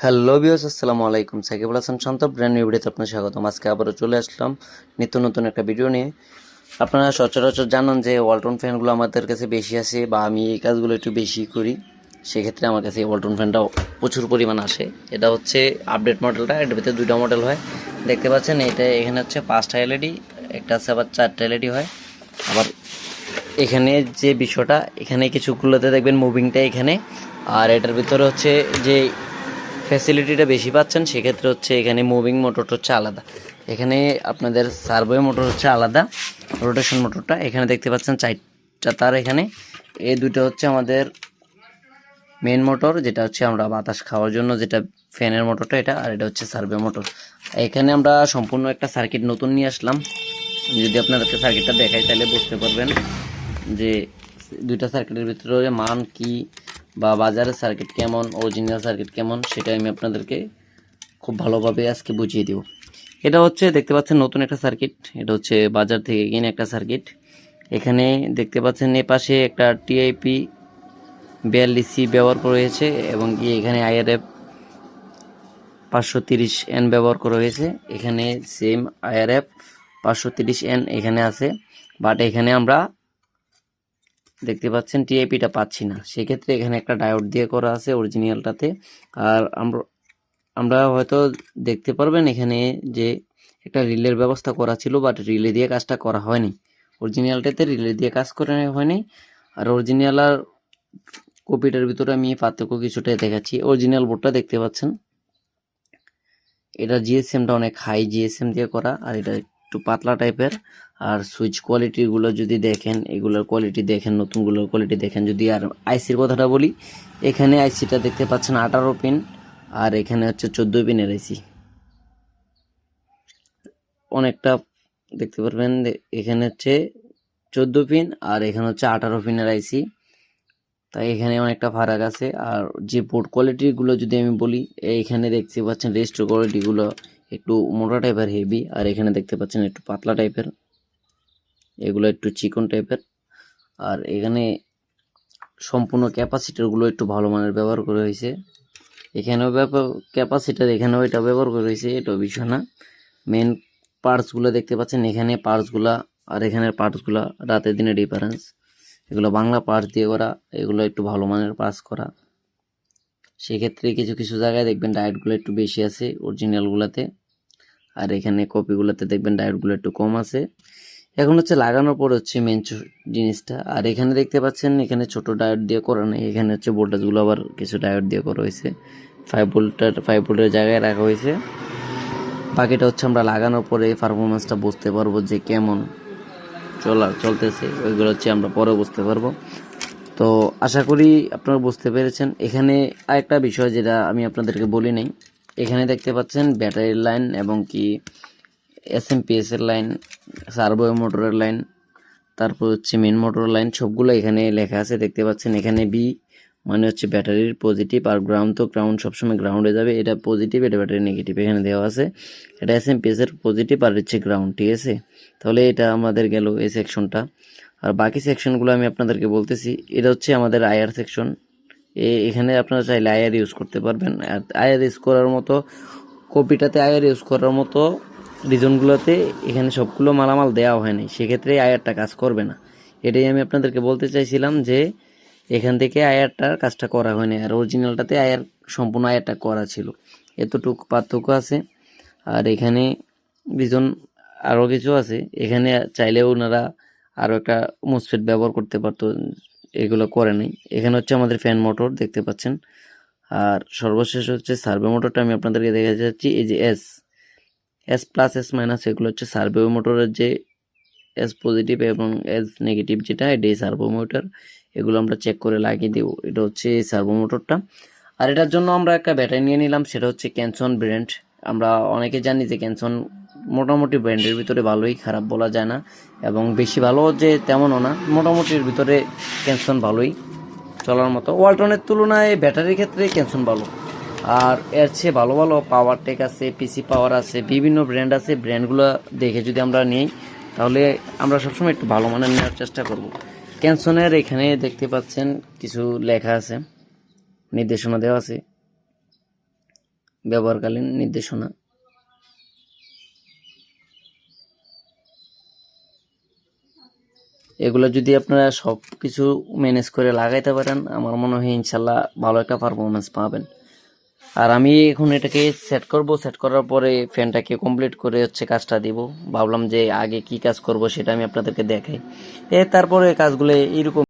Hello viewers, আসসালামু আলাইকুম। সাকিবুল হাসান শান্ত brand new ভিডিওতে আপনার স্বাগতম। আজকে আবারও চলে আসলাম নিত্য নতুন একটা ভিডিও নিয়ে। আপনারা সচরাচর জানেন যে ওয়ালটন ফ্যানগুলো আমাদের কাছে বেশি আসে, বা আমি এই কাজগুলো একটু বেশি করি। সেক্ষেত্রে আমার কাছে এই ওয়ালটন ফ্যানটাও প্রচুর পরিমাণ আসে। এটা হচ্ছে আপডেট মডেলটা, এটার ভিতরে দুইটা মডেল হয় দেখতে পাচ্ছেন। এখানে হচ্ছে 5টা এলইডি, একটা আছে আবার 4টা এলইডি হয়। আবার এখানে যে বিষয়টা, এখানে কিছুগুলোতে দেখবেন মুভিংটা এখানে, আর এটার ভিতরে হচ্ছে যে ফ্যাসিলিটিটা বেশি পাচ্ছেন সেক্ষেত্রে হচ্ছে এখানে মুভিং মোটরটা হচ্ছে আলাদা। এখানে আপনাদের সার্ভো মোটর হচ্ছে আলাদা, রোটেশন মোটরটা এখানে দেখতে পাচ্ছেন 4টা তার। এখানে এই দুটো হচ্ছে আমাদের মেন মোটর, যেটা হচ্ছে আমরা বাতাস খাওয়ার জন্য, যেটা ফ্যানের মোটরটা এটা, আর এটা হচ্ছে সার্ভে মোটর। এখানে আমরা সম্পূর্ণ একটা সার্কিট নতুন নিয়ে আসলাম। যদি আপনাদেরকে সার্কিটটা দেখাই তাহলে বুঝতে পারবেন যে দুইটা সার্কিটের ভিতরে মান কি, বা বাজারের সার্কিট কেমন, অরিজিনাল সার্কিট কেমন, সেটা আমি আপনাদেরকে খুব ভালোভাবে আজকে বুঝিয়ে দিব। এটা হচ্ছে দেখতে পাচ্ছেন নতুন একটা সার্কিট, এটা হচ্ছে বাজার থেকে কিনে একটা সার্কিট। এখানে দেখতে পাচ্ছেন এ পাশে একটা টিআইপি 42C ব্যবহার করা হয়েছে, এবং কি এখানে আইআরএফ 530N ব্যবহার করা হয়েছে। এখানে সেম আইআরএফ 530N এখানে আছে, বাট এখানে আমরা দেখতে পাচ্ছেন টিআইপিটা পাচ্ছি না। সেক্ষেত্রে এখানে একটা ডায়োড দিয়ে করা আছে অরিজিনালটাতে। আর আমরা হয়তো দেখতে পারবেন এখানে যে একটা রিলের ব্যবস্থা করা ছিল, বাট রিলে দিয়ে কাজটা করা হয়নি। অরিজিনালটাতে রিলে দিয়ে কাজ করে হয়নি। আর অরিজিনাল আর কপিটার ভিতরে আমি পার্থক্য কিছুটা দেখাচ্ছি। অরিজিনাল বোর্ডটা দেখতে পাচ্ছেন, এটা জিএসএমটা অনেক হাই জিএসএম দিয়ে করা, আর এটা একটু পাতলা টাইপের। আর সুইচ কোয়ালিটিগুলো যদি দেখেন, এগুলোর কোয়ালিটি দেখেন, নতুনগুলোর কোয়ালিটি দেখেন। যদি আর আইসির কথাটা বলি, এখানে আইসিটা দেখতে পাচ্ছেন 18 পিন, আর এখানে হচ্ছে 14 পিনের আইসি। অনেকটা দেখতে পারবেন, এখানে হচ্ছে 14 পিন আর এখানে হচ্ছে 18 পিনের আইসি, তাই এখানে অনেকটা ফারাক আছে। আর যে বোর্ড কোয়ালিটিগুলো যদি আমি বলি, এইখানে দেখতে পাচ্ছেন রেজিস্টার কোয়ালিটিগুলো একটু মোটা টাইপের হেভি, আর এখানে দেখতে পাচ্ছেন একটু পাতলা টাইপের, এগুলো একটু চিকন টাইপের। আর এখানে সম্পূর্ণ ক্যাপাসিটারগুলো একটু ভালো মানের ব্যবহার করা হয়েছে। এখানেও ক্যাপাসিটার, এখানেও এটা ব্যবহার করা হয়েছে, এটাও বিষয় না। মেন পার্টসগুলো দেখতে পাচ্ছেন এখানে, পার্টসগুলা আর এখানের পার্টসগুলা রাতের দিনে ডিফারেন্স। এগুলো বাংলা পার্টস দিয়ে করা, এগুলো একটু ভালো মানের পার্টস করা। সেক্ষেত্রে কিছু কিছু জায়গায় দেখবেন ডায়োডগুলো একটু বেশি আছে অরিজিনালগুলোতে, আর এখানে কপিগুলোতে দেখবেন ডায়োডগুলো একটু কম আছে। এখন হচ্ছে লাগানোর পর হচ্ছে মেন জিনিসটা। আর এখানে দেখতে পাচ্ছেন এখানে ছোট ডায়োড দিয়ে করা নেই, এখানে হচ্ছে ভোল্টেজগুলো আবার কিছু ডায়োড দিয়ে করা হয়েছে। 5 ভোল্টের জায়গায় রাখা হয়েছে। বাকিটা হচ্ছে আমরা লাগানোর পরে পারফরমেন্সটা বুঝতে পারবো যে কেমন চলতেছে, ওইগুলো হচ্ছে আমরা পরে বুঝতে পারবো। তো আশা করি আপনারা বুঝতে পেরেছেন। এখানে আরেকটা বিষয় যেটা আমি আপনাদেরকে বলি নাই, এখানে দেখতে পাচ্ছেন ব্যাটারির লাইন এবং কি এসএমপিএস এর লাইন, সার্ভো মোটরের লাইন, তারপর হচ্ছে মেন মোটর লাইন, সবগুলো এখানে লেখা আছে দেখতে পাচ্ছেন। এখানে বি মানে হচ্ছে ব্যাটারির পজিটিভ, আর গ্রাউন্ড তো গ্রাউন্ড সবসময় গ্রাউন্ডে যাবে, এটা পজিটিভ, এটা ব্যাটারি নেগেটিভ এখানে দেওয়া আছে। এটা এসএমপিএস এর পজিটিভ আর হচ্ছে গ্রাউন্ড, ঠিক আছে। তাহলে এটা আমাদের গেল এই সেকশনটা। আর বাকি সেকশনগুলো আমি আপনাদেরকে বলতেছি। এটা হচ্ছে আমাদের আইআর সেকশন। এখানে আপনারা চাইলে আইআর ইউজ করতে পারবেন। আর আইআর ইউজ করার মতো, কপিটাতে আইআর ইউজ করার মতো রিজনগুলোতে এখানে সবগুলো মালামাল দেওয়া হয়নি, সেক্ষেত্রে আইআরটা কাজ করবে না। এটাই আমি আপনাদেরকে বলতে চাইছিলাম যে এখান থেকে আইআরটার কাজটা করা হয়নি, আর অরিজিনালটাতে আইআর সম্পূর্ণ আইআরটা করা ছিল। এতটুকু পার্থক্য আছে। আর এখানে রিজন আরও কিছু আছে, এখানে চাইলেও ওনারা আরও একটা মোসফেট ব্যবহার করতে পারতো, এগুলো করে নাই। এখানে হচ্ছে আমাদের ফ্যান মোটর দেখতে পাচ্ছেন। আর সর্বশেষ হচ্ছে সার্ভে মোটরটা আমি আপনাদেরকে দেখা যাচ্ছি, এই যে S S plus S minus, এগুলো হচ্ছে সার্ভে মোটরের যে এস পজিটিভ এবং এস নেগেটিভ, যেটা এটাই সার্ভো মোটর। এগুলো আমরা চেক করে লাগিয়ে দেবো। এটা হচ্ছে সার্ভো মোটরটা। আর এটার জন্য আমরা একটা ব্যাটারি নিয়ে নিলাম, সেটা হচ্ছে ক্যানসন ব্র্যান্ড। আমরা অনেকে জানি যে ক্যানসন মোটামুটি ব্র্যান্ডের ভিতরে ভালোই, খারাপ বলা যায় না, এবং বেশি ভালো যে তেমনও না, মোটামুটির ভিতরে ক্যানসন ভালোই চলার মতো। ওয়ালটনের তুলনায় ব্যাটারির ক্ষেত্রে ক্যানসন ভালো। আর এর চেয়ে ভালো ভালো পাওয়ার টেক আছে, পিসি পাওয়ার আছে, বিভিন্ন ব্র্যান্ড আছে। ব্র্যান্ডগুলো দেখে যদি আমরা নিই তাহলে আমরা সবসময় একটু ভালো মানের নেওয়ার চেষ্টা করব। ক্যানসনের এখানে দেখতে পাচ্ছেন কিছু লেখা আছে, নির্দেশনা দেওয়া আছে। ব্যবহারকালীন নির্দেশনা। এগুলো যদি আপনারা সব কিছু ম্যানেজ করে লাগাইতে পারেন, আমার মনে হয় ইনশাল্লাহ ভালো একটা পারফরমেন্স পাবেন। আর আমি এখন এটাকে সেট করব, সেট করার পরে ফ্যানটাকে কমপ্লিট করে কাজটা দিব। ভাবলাম যে আগে কি কাজ করব সেটা আমি আপনাদেরকে দেখাই। তারপরে কাজগুলো এইরকম